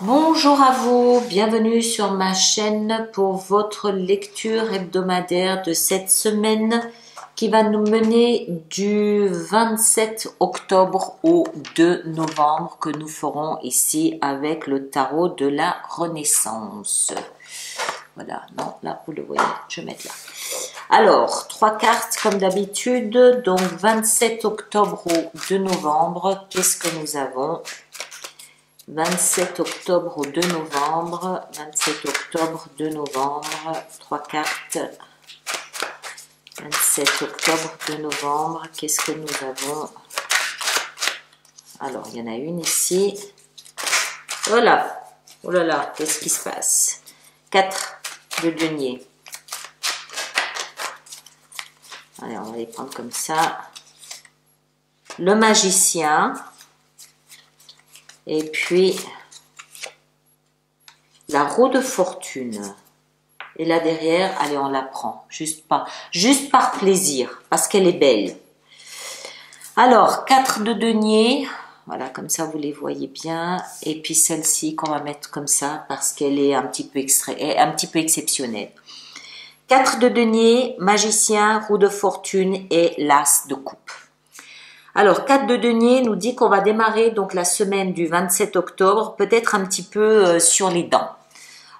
Bonjour à vous, bienvenue sur ma chaîne pour votre lecture hebdomadaire de cette semaine qui va nous mener du 27 octobre au 2 novembre que nous ferons ici avec le tarot de la Renaissance. Voilà, non, là vous le voyez, je vais mettre là. Alors, 3 cartes comme d'habitude, donc 27 octobre au 2 novembre, qu'est-ce que nous avons ? 27 octobre au 2 novembre, 27 octobre, 2 novembre, 3 cartes. 27 octobre, 2 novembre, qu'est-ce que nous avons? Alors, il y en a une ici. Voilà, oh là là, qu'est-ce qui se passe? 4 de denier. Allez, on va les prendre comme ça. Le magicien. Et puis, la roue de fortune. Et là derrière, allez, on la prend. Juste par plaisir, parce qu'elle est belle. Alors, 4 de denier. Voilà, comme ça, vous les voyez bien. Et puis celle-ci qu'on va mettre comme ça, parce qu'elle est un petit peu exceptionnelle. 4 de denier, magicien, roue de fortune et l'as de coupe. Alors, 4 de denier nous dit qu'on va démarrer donc la semaine du 27 octobre, peut-être un petit peu sur les dents.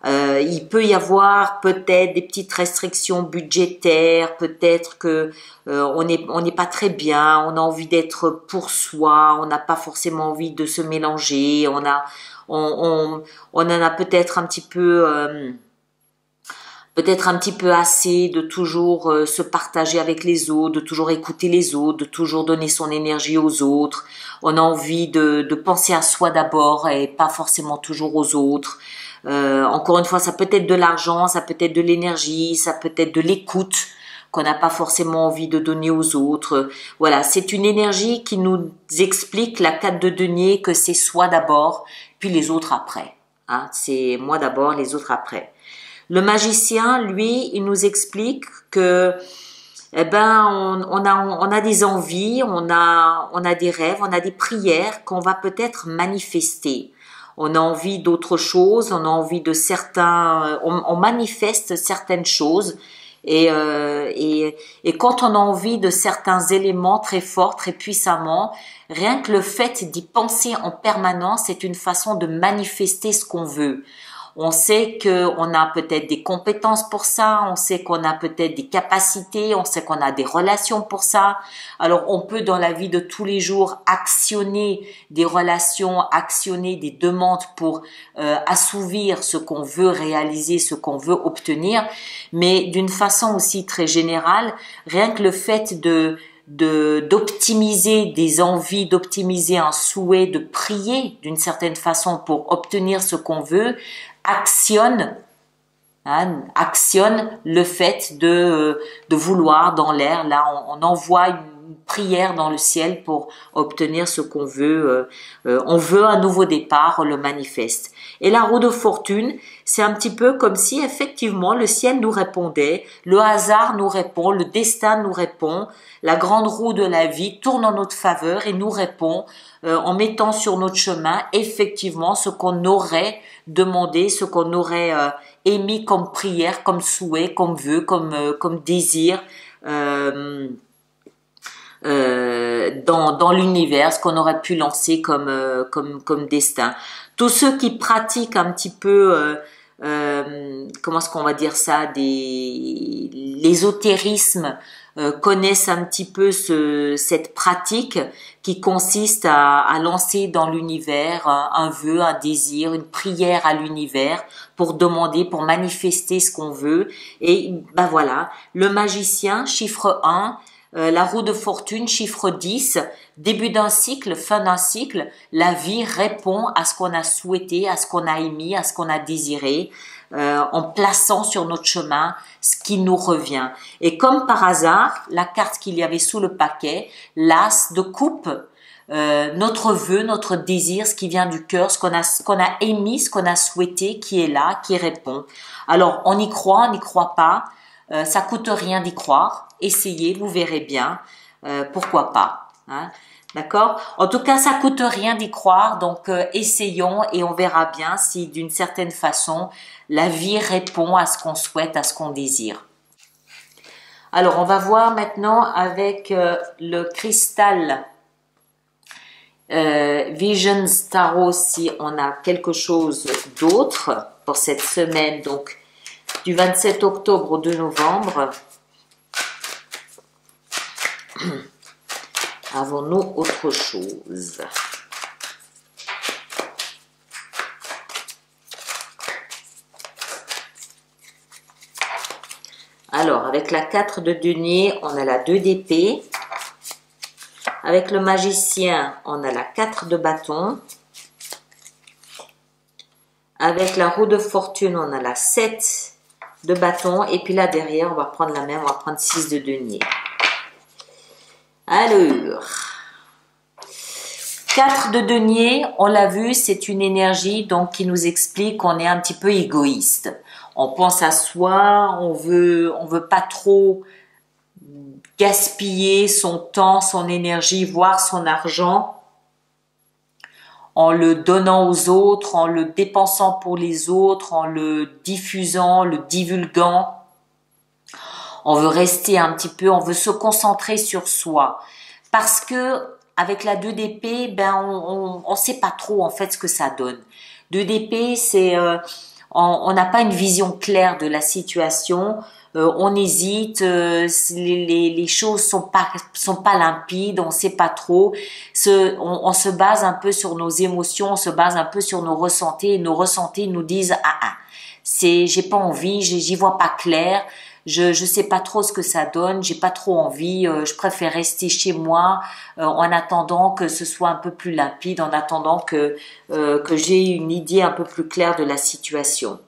Il peut y avoir peut-être des petites restrictions budgétaires, peut-être que on n'est pas très bien, on a envie d'être pour soi, on n'a pas forcément envie de se mélanger, on en a peut-être un petit peu... peut-être un petit peu assez de toujours se partager avec les autres, de toujours écouter les autres, de toujours donner son énergie aux autres. On a envie de penser à soi d'abord et pas forcément toujours aux autres. Encore une fois, ça peut être de l'argent, ça peut être de l'énergie, ça peut être de l'écoute qu'on n'a pas forcément envie de donner aux autres. Voilà, c'est une énergie qui nous explique, la 4 de denier, que c'est soi d'abord, puis les autres après. Hein, c'est moi d'abord, les autres après. Le magicien, lui, il nous explique que, eh ben, on a des envies, on a des rêves, on a des prières qu'on va peut-être manifester. On a envie d'autre chose, on a envie de on manifeste certaines choses. Et quand on a envie de certains éléments très forts, très puissamment, rien que le fait d'y penser en permanence, c'est une façon de manifester ce qu'on veut. On sait qu'on a peut-être des compétences pour ça, on sait qu'on a peut-être des capacités, on sait qu'on a des relations pour ça. Alors, on peut dans la vie de tous les jours actionner des relations, actionner des demandes pour assouvir ce qu'on veut réaliser, ce qu'on veut obtenir. Mais d'une façon aussi très générale, rien que le fait d'optimiser des envies, d'optimiser un souhait, de prier d'une certaine façon pour obtenir ce qu'on veut, actionne le fait de vouloir dans l'air. Là, on envoie une prière dans le ciel pour obtenir ce qu'on veut. On veut un nouveau départ, on le manifeste. Et la roue de fortune, c'est un petit peu comme si effectivement le ciel nous répondait, le hasard nous répond, le destin nous répond, la grande roue de la vie tourne en notre faveur et nous répond en mettant sur notre chemin effectivement ce qu'on aurait demandé, ce qu'on aurait émis comme prière, comme souhait, comme vœu, comme désir dans l'univers, ce qu'on aurait pu lancer comme destin. Tous ceux qui pratiquent un petit peu comment est-ce qu'on va dire ça, l'ésotérisme, connaissent un petit peu cette pratique qui consiste à lancer dans l'univers un vœu, un désir, une prière à l'univers pour demander, pour manifester ce qu'on veut. Et ben voilà, le magicien, chiffre 1, la roue de fortune, chiffre 10, début d'un cycle, fin d'un cycle, la vie répond à ce qu'on a souhaité, à ce qu'on a émis, à ce qu'on a désiré, en plaçant sur notre chemin ce qui nous revient. Et comme par hasard, la carte qu'il y avait sous le paquet, l'as de coupe, notre vœu, notre désir, ce qui vient du cœur, ce qu'on a émis, ce qu'on a souhaité, qui est là, qui répond. Alors, on y croit, on n'y croit pas, ça coûte rien d'y croire. Essayez, vous verrez bien. Pourquoi pas, hein. D'accord? En tout cas, ça coûte rien d'y croire, donc essayons et on verra bien si d'une certaine façon, la vie répond à ce qu'on souhaite, à ce qu'on désire. Alors, on va voir maintenant avec le cristal Visions Tarot si on a quelque chose d'autre pour cette semaine, donc du 27 octobre au 2 novembre. Avons-nous autre chose? Alors, avec la 4 de denier, on a la 2 d'épée. Avec le magicien, on a la 4 de bâton. Avec la roue de fortune, on a la 7 de bâton. Et puis là, derrière, on va prendre la même, on va prendre 6 de denier. Alors, 4 de denier, on l'a vu, c'est une énergie donc qui nous explique qu'on est un petit peu égoïste. On pense à soi, on veut pas trop gaspiller son temps, son énergie, voire son argent en le donnant aux autres, en le dépensant pour les autres, en le diffusant, le divulguant. On veut rester un petit peu, on veut se concentrer sur soi. Parce que avec la 2 d'épée, ben on sait pas trop en fait ce que ça donne. 2 d'épée, c'est on n'a pas une vision claire de la situation. On hésite, les choses sont pas limpides, on sait pas trop. On se base un peu sur nos émotions, on se base un peu sur nos ressentis. Et nos ressentis nous disent j'ai pas envie, j'y vois pas clair. Je sais pas trop ce que ça donne, j'ai pas trop envie, je préfère rester chez moi en attendant que ce soit un peu plus limpide, en attendant que j'ai une idée un peu plus claire de la situation.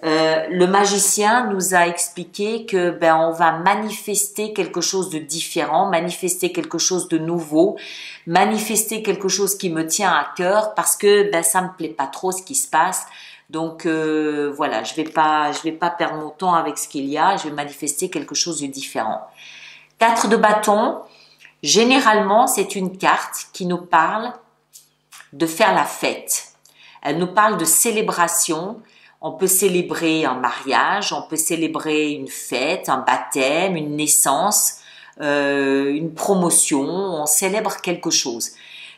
Le magicien nous a expliqué que on va manifester quelque chose de différent, manifester quelque chose de nouveau, manifester quelque chose qui me tient à cœur parce que ça me plaît pas trop ce qui se passe. Donc voilà, je vais pas perdre mon temps avec ce qu'il y a, je vais manifester quelque chose de différent. 4 de bâton, généralement c'est une carte qui nous parle de faire la fête. Elle nous parle de célébration. On peut célébrer un mariage, on peut célébrer une fête, un baptême, une naissance, une promotion, on célèbre quelque chose.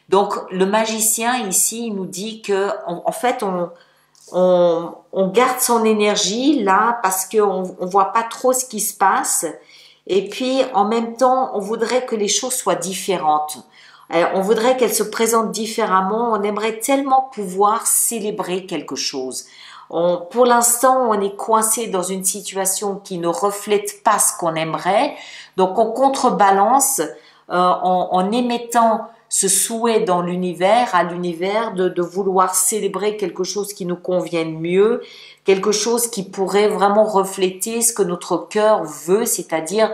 Donc le magicien ici, il nous dit que en fait on garde son énergie là parce qu'on voit pas trop ce qui se passe et puis en même temps on voudrait que les choses soient différentes. On voudrait qu'elles se présentent différemment, on aimerait tellement pouvoir célébrer quelque chose. Pour l'instant, on est coincé dans une situation qui ne reflète pas ce qu'on aimerait, donc on contrebalance en émettant ce souhait dans l'univers, à l'univers de vouloir célébrer quelque chose qui nous convienne mieux, quelque chose qui pourrait vraiment refléter ce que notre cœur veut, c'est-à-dire,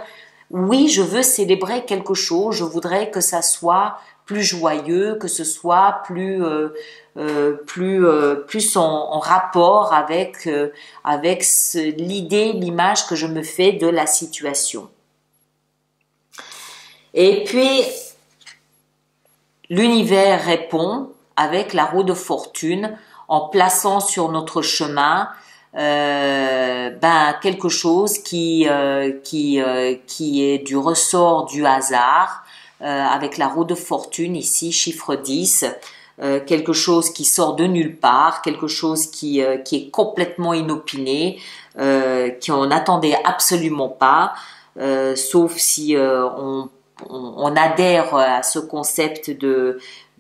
oui, je veux célébrer quelque chose, je voudrais que ça soit plus joyeux, que ce soit plus en rapport avec l'idée, l'image que je me fais de la situation. Et puis, l'univers répond avec la roue de fortune en plaçant sur notre chemin quelque chose qui est du ressort du hasard avec la roue de fortune ici, chiffre 10, quelque chose qui sort de nulle part, quelque chose qui est complètement inopiné, qu'on n'attendait absolument pas, sauf si on adhère à ce concept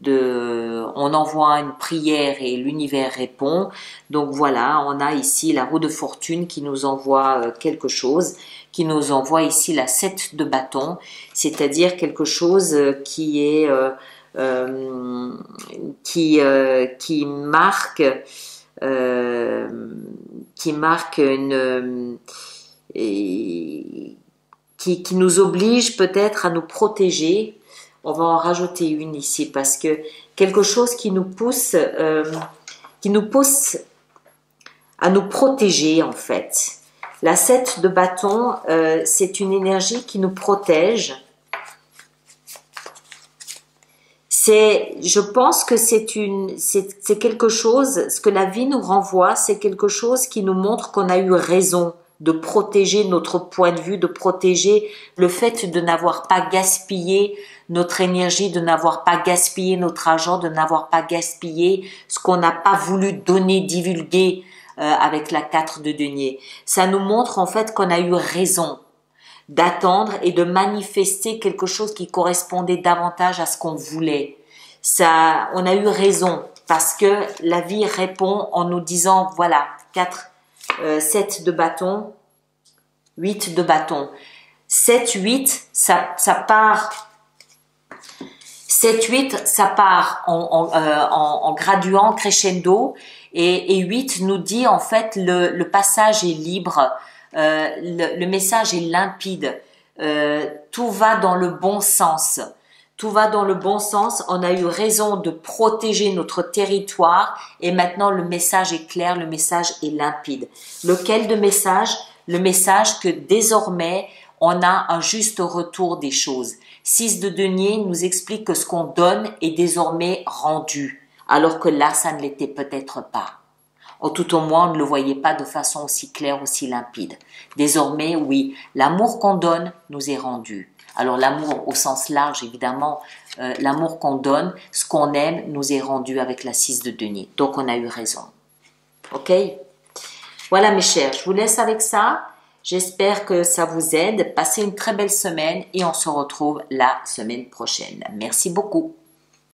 on envoie une prière et l'univers répond. Donc voilà, on a ici la roue de fortune qui nous envoie quelque chose, qui nous envoie ici la 7 de bâton, c'est-à-dire quelque chose qui est qui marque une qui nous oblige peut-être à nous protéger. On va en rajouter une ici parce que quelque chose qui nous pousse à nous protéger en fait. La 7 de bâton, c'est une énergie qui nous protège. je pense que c'est quelque chose, ce que la vie nous renvoie, c'est quelque chose qui nous montre qu'on a eu raison de protéger notre point de vue, de protéger le fait de n'avoir pas gaspillé notre énergie, de n'avoir pas gaspillé notre argent, de n'avoir pas gaspillé ce qu'on n'a pas voulu donner, divulguer avec la 4 de denier. Ça nous montre en fait qu'on a eu raison d'attendre et de manifester quelque chose qui correspondait davantage à ce qu'on voulait. Ça, on a eu raison parce que la vie répond en nous disant voilà, 7 de bâton, 8 de bâton. 7, 8, ça part. 7, 8, ça part en graduant, crescendo, et 8 nous dit en fait le passage est libre, le message est limpide, tout va dans le bon sens. Tout va dans le bon sens, on a eu raison de protéger notre territoire et maintenant le message est clair, le message est limpide. Lequel de message? Le message que désormais on a un juste retour des choses. 6 de denier nous explique que ce qu'on donne est désormais rendu, alors que là ça ne l'était peut-être pas. Ou tout au moins on ne le voyait pas de façon aussi claire, aussi limpide. Désormais, oui, l'amour qu'on donne nous est rendu. Alors l'amour au sens large, évidemment, l'amour qu'on donne, ce qu'on aime, nous est rendu avec la 6 de denier. Donc on a eu raison. Ok? Voilà mes chers, je vous laisse avec ça. J'espère que ça vous aide. Passez une très belle semaine et on se retrouve la semaine prochaine. Merci beaucoup.